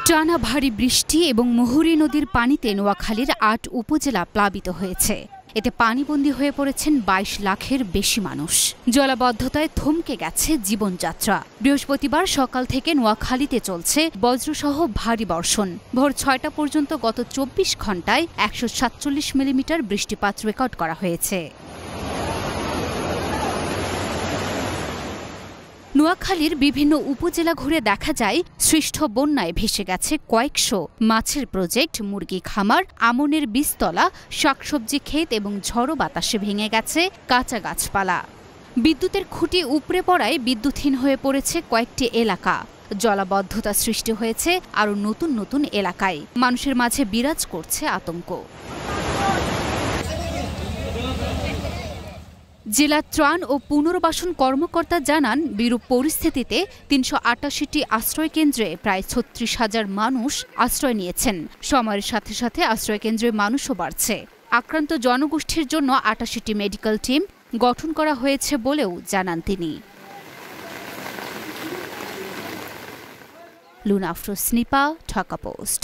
টানা ভারী বৃষ্টি এবং মুহুরী নদীর পানিতে নোয়াখালীর ৮ উপজেলা প্লাবিত হয়েছে। এতে পানিবন্দী হয়ে পড়েছেন ২২ লাখের বেশি মানুষ। জলাবদ্ধতায় থমকে গেছে জীবনযাত্রা। বৃহস্পতিবার সকাল থেকে নোয়াখালীতে চলছে বজ্রসহ ভারী বর্ষণ। ভোর ৬টা পর্যন্ত গত ২৪ ঘণ্টায় ১৪৭ মিলিমিটার বৃষ্টিপাত রেকর্ড করা হয়েছে। নোয়াখালীর বিভিন্ন উপজেলা ঘুরে দেখা যায় সৃষ্ট বন্যায় ভেসে গেছে কয়েকশো মাছের প্রজেক্ট, মুরগি খামার, আমনের বীজতলা, শাকসবজি ক্ষেত এবং ঝড়ো বাতাসে ভেঙে গেছে কাঁচা গাছপালা। বিদ্যুতের খুঁটি উপড়ে পড়ায় বিদ্যুৎহীন হয়ে পড়েছে কয়েকটি এলাকা। জলাবদ্ধতা সৃষ্টি হয়েছে আরও নতুন নতুন এলাকায়। মানুষের মাঝে বিরাজ করছে আতঙ্ক। জেলা ত্রাণ ও পুনর্বাসন কর্মকর্তা জানান, বিরূপ পরিস্থিতিতে ৩৮৮টি আশ্রয়কেন্দ্রে প্রায় ৩৬,০০০ মানুষ আশ্রয় নিয়েছেন। সময়ের সাথে সাথে আশ্রয়কেন্দ্রে মানুষও বাড়ছে। আক্রান্ত জনগোষ্ঠীর জন্য ৮৮টি মেডিকেল টিম গঠন করা হয়েছে বলেও জানান তিনি। লুনা আফরোজ, স্নিপা, ঢাকা পোস্ট।